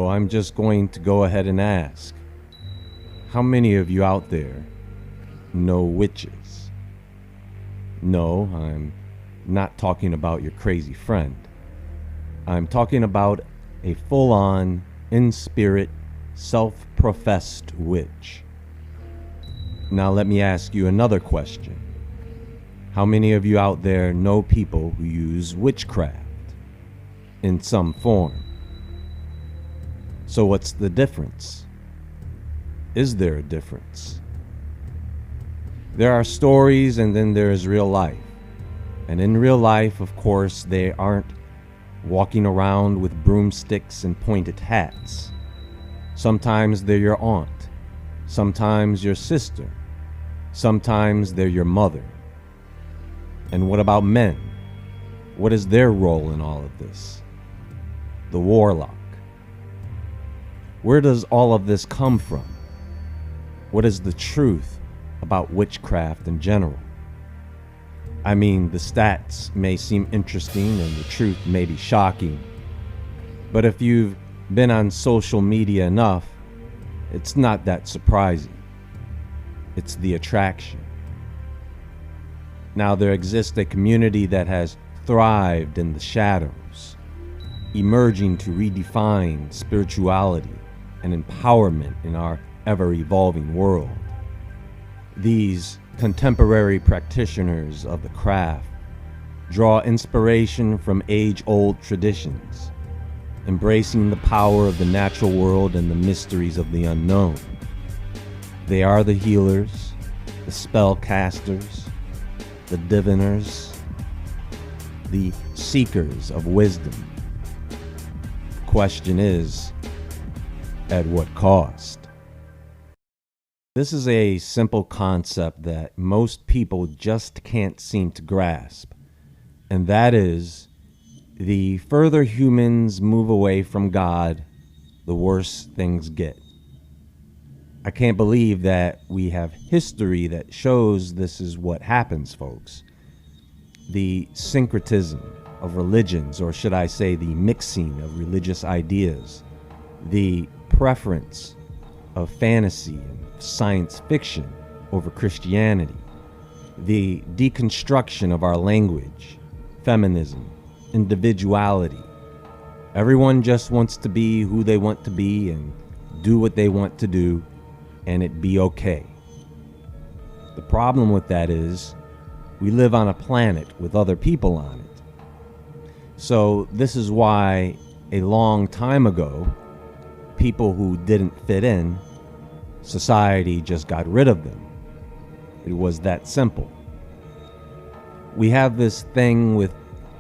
So I'm just going to go ahead and ask, how many of you out there know witches? No, I'm not talking about your crazy friend. I'm talking about a full-on, in-spirit, self-professed witch. Now let me ask you another question. How many of you out there know people who use witchcraft in some form? So what's the difference? Is there a difference? There are stories and then there is real life. And in real life, of course, they aren't walking around with broomsticks and pointed hats. Sometimes they're your aunt. Sometimes your sister. Sometimes they're your mother. And what about men? What is their role in all of this? The warlock. Where does all of this come from? What is the truth about witchcraft in general? I mean, the stats may seem interesting and the truth may be shocking, but if you've been on social media enough, it's not that surprising. It's the attraction. Now, there exists a community that has thrived in the shadows, emerging to redefine spirituality and empowerment in our ever-evolving world. These contemporary practitioners of the craft draw inspiration from age-old traditions, embracing the power of the natural world and the mysteries of the unknown. They are the healers, the spellcasters, the diviners, the seekers of wisdom. The question is, at what cost? This is a simple concept that most people just can't seem to grasp, and that is, the further humans move away from God, the worse things get. I can't believe that we have history that shows this is what happens, folks. The syncretism of religions, or should I say the mixing of religious ideas, the preference of fantasy and science fiction over Christianity, the deconstruction of our language, feminism, individuality. Everyone just wants to be who they want to be and do what they want to do, and it be okay. The problem with that is we live on a planet with other people on it. So this is why a long time ago, people who didn't fit in, society just got rid of them. It was that simple. We have this thing with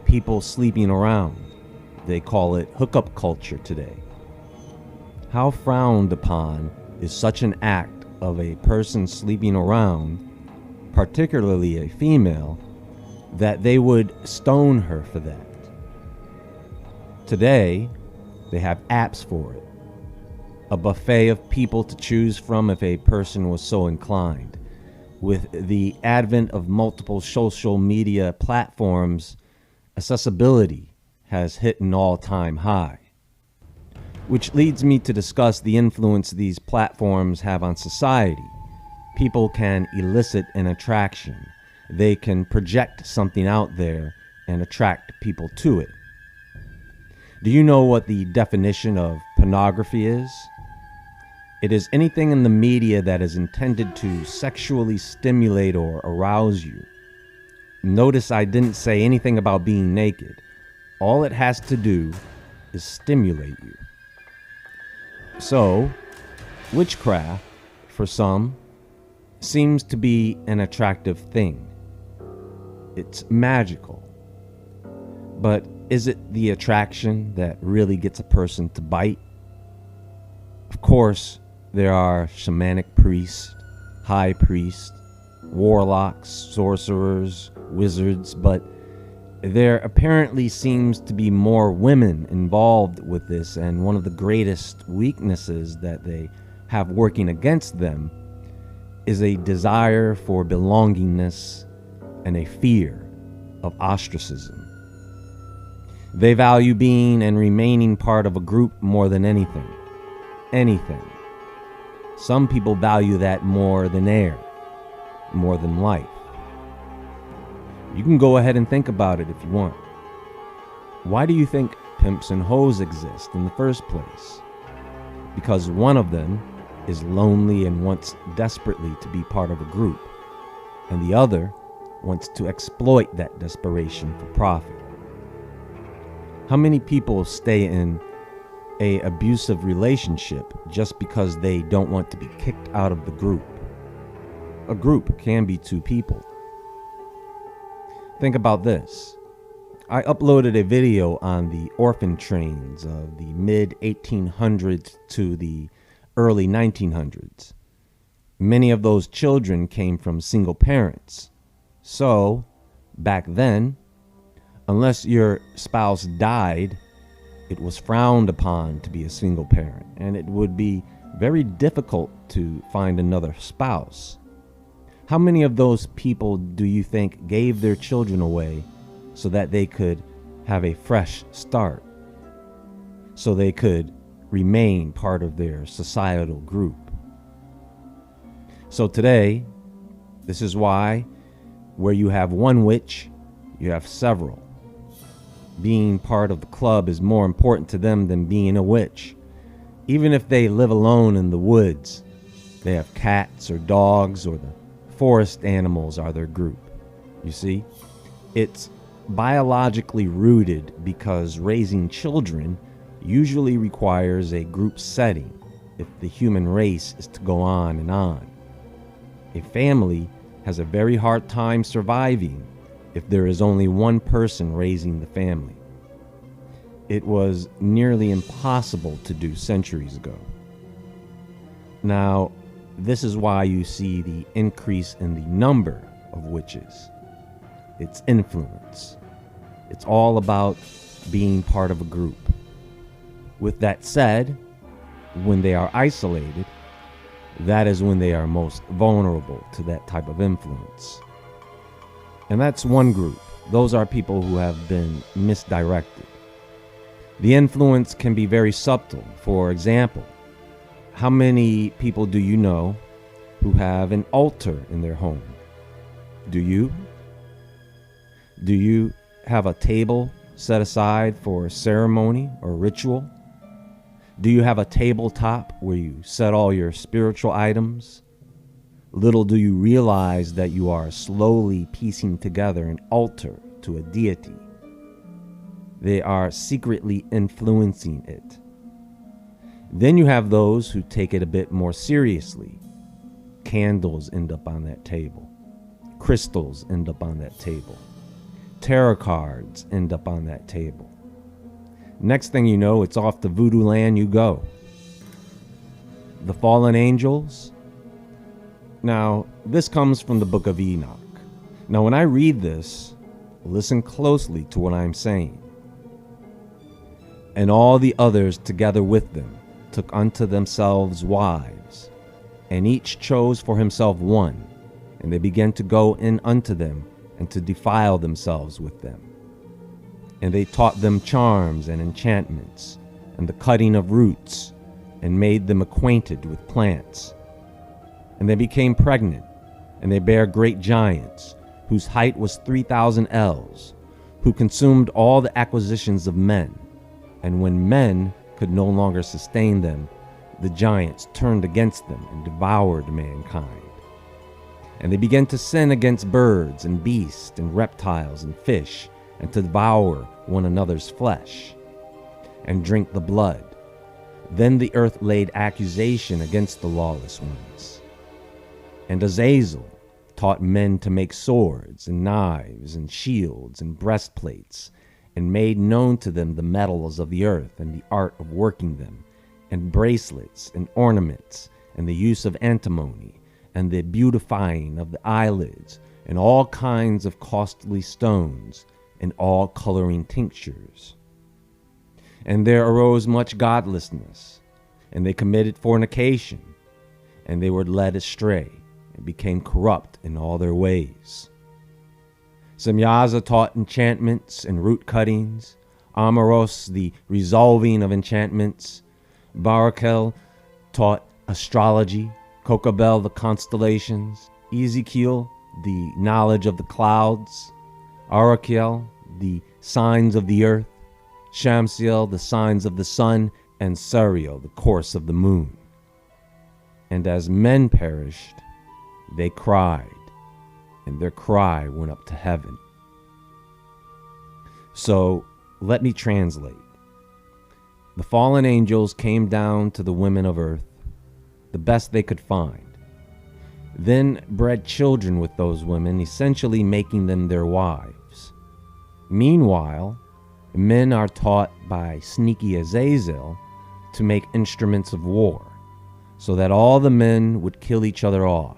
people sleeping around. They call it hookup culture today. How frowned upon is such an act of a person sleeping around, particularly a female, that they would stone her for that. Today, they have apps for it. A buffet of people to choose from if a person was so inclined. With the advent of multiple social media platforms, accessibility has hit an all-time high. Which leads me to discuss the influence these platforms have on society. People can elicit an attraction. They can project something out there and attract people to it. Do you know what the definition of pornography is? It is anything in the media that is intended to sexually stimulate or arouse you. Notice I didn't say anything about being naked. All it has to do is stimulate you. So, witchcraft, for some, seems to be an attractive thing. It's magical. But is it the attraction that really gets a person to bite? Of course, there are shamanic priests, high priests, warlocks, sorcerers, wizards, but there apparently seems to be more women involved with this, and one of the greatest weaknesses that they have working against them is a desire for belongingness and a fear of ostracism. They value being and remaining part of a group more than anything. Anything. Some people value that more than air, more than life. You can go ahead and think about it if you want. Why do you think pimps and hoes exist in the first place? Because one of them is lonely and wants desperately to be part of a group, and the other wants to exploit that desperation for profit. How many people stay in an abusive relationship just because they don't want to be kicked out of the group? A group can be two people. Think about this. I uploaded a video on the orphan trains of the mid-1800s to the early 1900s. Many of those children came from single parents. So, back then, unless your spouse died, it was frowned upon to be a single parent, and it would be very difficult to find another spouse. How many of those people do you think gave their children away so that they could have a fresh start, so they could remain part of their societal group? So today, this is why where you have one witch, you have several. Being part of the club is more important to them than being a witch. Even if they live alone in the woods, they have cats or dogs, or the forest animals are their group. You see, it's biologically rooted because raising children usually requires a group setting if the human race is to go on and on. A family has a very hard time surviving if there is only one person raising the family. It was nearly impossible to do centuries ago. Now, this is why you see the increase in the number of witches. It's influence. It's all about being part of a group. With that said, when they are isolated, that is when they are most vulnerable to that type of influence. And that's one group. Those are people who have been misdirected. The influence can be very subtle. For example, how many people do you know who have an altar in their home? Do you? Do you have a table set aside for ceremony or ritual? Do you have a tabletop where you set all your spiritual items? Little do you realize that you are slowly piecing together an altar to a deity. They are secretly influencing it. Then you have those who take it a bit more seriously. Candles end up on that table. Crystals end up on that table. Tarot cards end up on that table. Next thing you know, it's off to voodoo land you go. The fallen angels. Now, this comes from the book of Enoch. Now, when I read this, listen closely to what I'm saying. And all the others together with them took unto themselves wives, and each chose for himself one, and they began to go in unto them, and to defile themselves with them. And they taught them charms and enchantments, and the cutting of roots, and made them acquainted with plants. And they became pregnant, and they bare great giants, whose height was 3,000 ells, who consumed all the acquisitions of men. And when men could no longer sustain them, the giants turned against them and devoured mankind. And they began to sin against birds and beasts and reptiles and fish, and to devour one another's flesh, and drink the blood. Then the earth laid accusation against the lawless ones. And Azazel taught men to make swords and knives and shields and breastplates, and made known to them the metals of the earth and the art of working them, and bracelets and ornaments, and the use of antimony, and the beautifying of the eyelids, and all kinds of costly stones, and all coloring tinctures. And there arose much godlessness, and they committed fornication, and they were led astray, and became corrupt in all their ways. Semyaza taught enchantments and root cuttings, Amoros, the resolving of enchantments. Barakel taught astrology. Kokabel, the constellations. Ezekiel, the knowledge of the clouds. Arakiel, the signs of the earth. Shamsiel, the signs of the sun. And Sariel, the course of the moon. And as men perished, they cried, and their cry went up to heaven. So let me translate. The fallen angels came down to the women of earth, the best they could find, then bred children with those women, essentially making them their wives. Meanwhile, men are taught by sneaky Azazel to make instruments of war, so that all the men would kill each other off,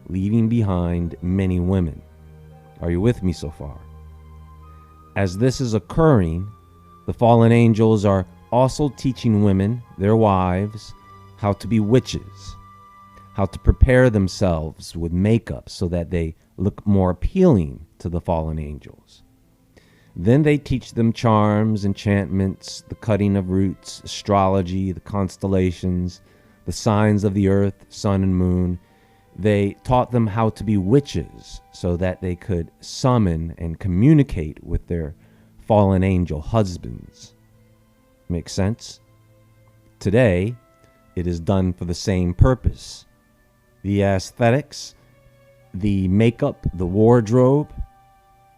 leaving behind many women. Are you with me so far? As this is occurring, the fallen angels are also teaching women, their wives, how to be witches, how to prepare themselves with makeup so that they look more appealing to the fallen angels. Then they teach them charms, enchantments, the cutting of roots, astrology, the constellations, the signs of the earth, sun and moon. They taught them how to be witches so that they could summon and communicate with their fallen angel husbands. Make sense? Today, it is done for the same purpose. The aesthetics, the makeup, the wardrobe,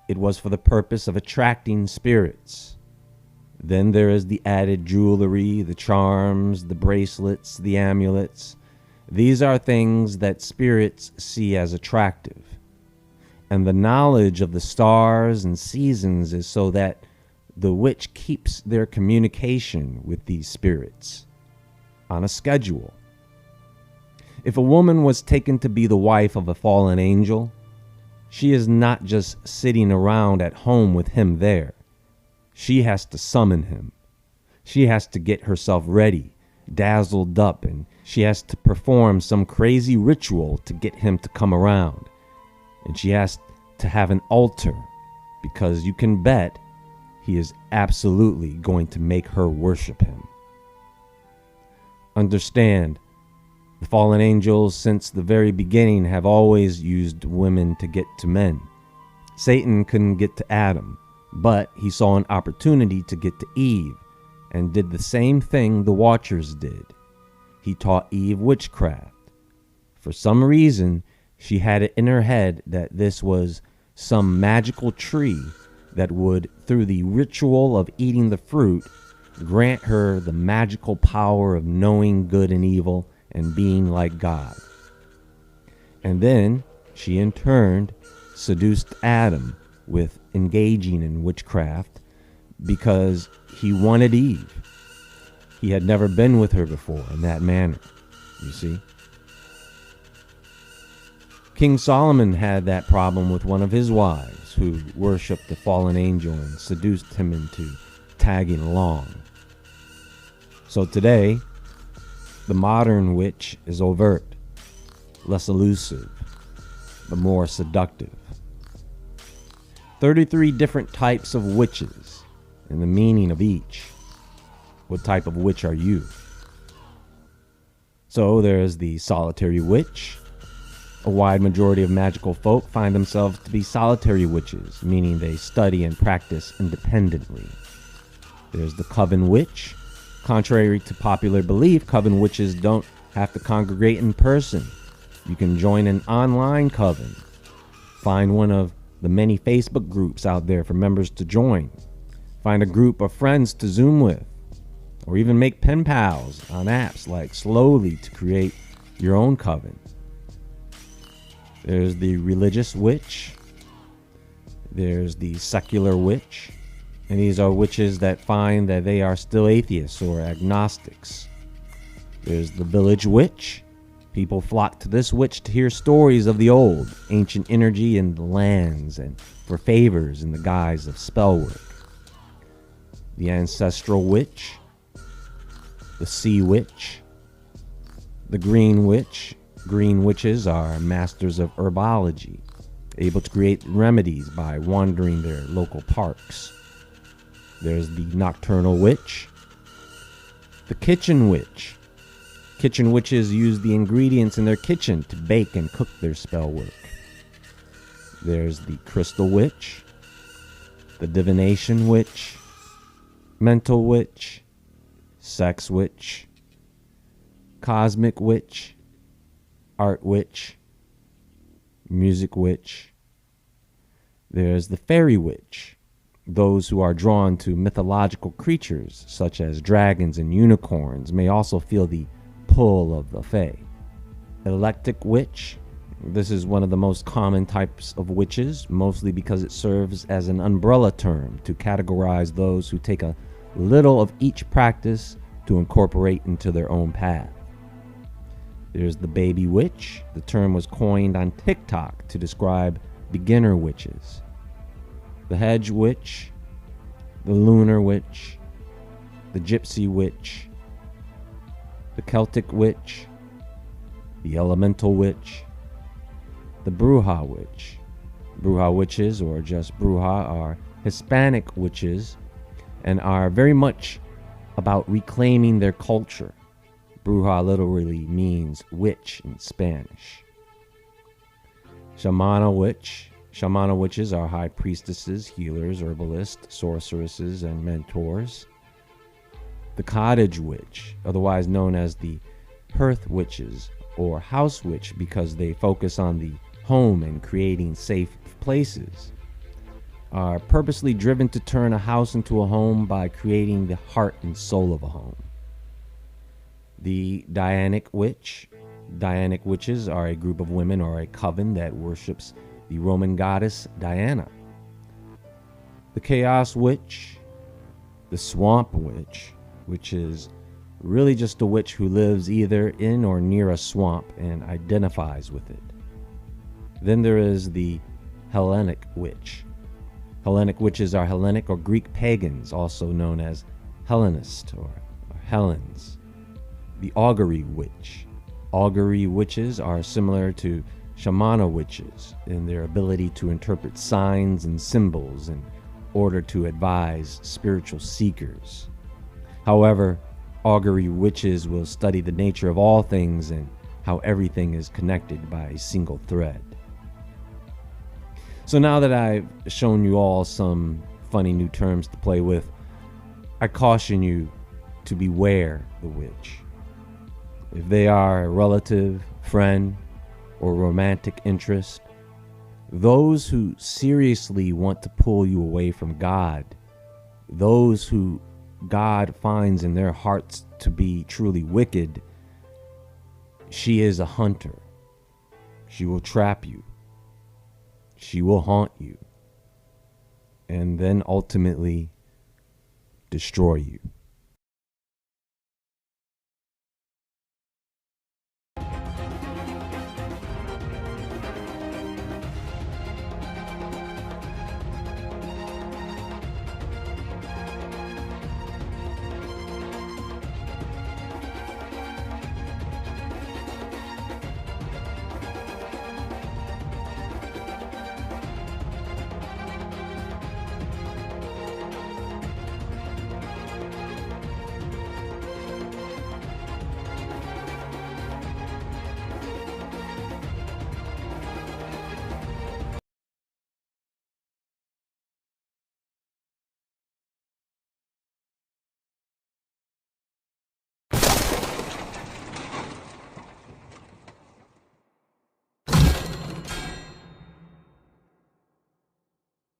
it was for the purpose of attracting spirits. Then there is the added jewelry, the charms, the bracelets, the amulets. These are things that spirits see as attractive. And the knowledge of the stars and seasons is so that the witch keeps their communication with these spirits on a schedule. If a woman was taken to be the wife of a fallen angel, she is not just sitting around at home with him there. She has to summon him. She has to get herself ready, dazzled up, and she has to perform some crazy ritual to get him to come around. And she has to have an altar, because you can bet he is absolutely going to make her worship him. Understand, the fallen angels since the very beginning have always used women to get to men. Satan couldn't get to Adam, but he saw an opportunity to get to Eve and did the same thing the Watchers did. He taught Eve witchcraft. For some reason, she had it in her head that this was some magical tree that would, through the ritual of eating the fruit, grant her the magical power of knowing good and evil and being like God. And then she in turn seduced Adam with engaging in witchcraft because he wanted Eve. He had never been with her before in that manner, you see. King Solomon had that problem with one of his wives who worshipped the fallen angel and seduced him into tagging along. So today, the modern witch is overt, less elusive, but more seductive. 33 different types of witches and the meaning of each. What type of witch are you? So there's the solitary witch. A wide majority of magical folk find themselves to be solitary witches, meaning they study and practice independently. There's the coven witch. Contrary to popular belief, coven witches don't have to congregate in person. You can join an online coven. Find one of the many Facebook groups out there for members to join. Find a group of friends to Zoom with. Or even make pen pals on apps like Slowly to create your own coven. There's the religious witch. There's the secular witch. And these are witches that find that they are still atheists or agnostics. There's the village witch. People flock to this witch to hear stories of the old, ancient energy in the lands and for favors in the guise of spell work. The ancestral witch. The sea witch. The green witch. Green witches are masters of herbology, able to create remedies by wandering their local parks. There's the nocturnal witch, the kitchen witch. Kitchen witches use the ingredients in their kitchen to bake and cook their spell work. There's the crystal witch, the divination witch, mental witch, sex witch, cosmic witch, art witch, music witch. There's the fairy witch, those who are drawn to mythological creatures such as dragons and unicorns may also feel the pull of the fae. Eclectic witch, this is one of the most common types of witches, mostly because it serves as an umbrella term to categorize those who take a little of each practice to incorporate into their own path. There's the baby witch. The term was coined on TikTok to describe beginner witches. The hedge witch, the lunar witch, the gypsy witch, the Celtic witch, the elemental witch, the Bruja witch. Bruja witches, or just Bruja, are Hispanic witches and are very much about reclaiming their culture. Bruja literally means witch in Spanish. Shamana witch. Shamana witches are high priestesses, healers, herbalists, sorceresses, and mentors. The cottage witch, otherwise known as the hearth witches or house witch, because they focus on the home and creating safe places, are purposely driven to turn a house into a home by creating the heart and soul of a home. The Dianic witch. Dianic witches are a group of women or a coven that worships the Roman goddess Diana. The chaos witch. The swamp witch, which is really just a witch who lives either in or near a swamp and identifies with it. Then there is the Hellenic witch. Hellenic witches are Hellenic or Greek pagans, also known as Hellenists or Hellenes. The augury witch. Augury witches are similar to shamana witches in their ability to interpret signs and symbols in order to advise spiritual seekers. However, augury witches will study the nature of all things and how everything is connected by a single thread. So now that I've shown you all some funny new terms to play with, I caution you to beware the witch. If they are a relative, friend, or romantic interest, those who seriously want to pull you away from God, those who God finds in their hearts to be truly wicked, she is a hunter. She will trap you. She will haunt you. And then ultimately destroy you.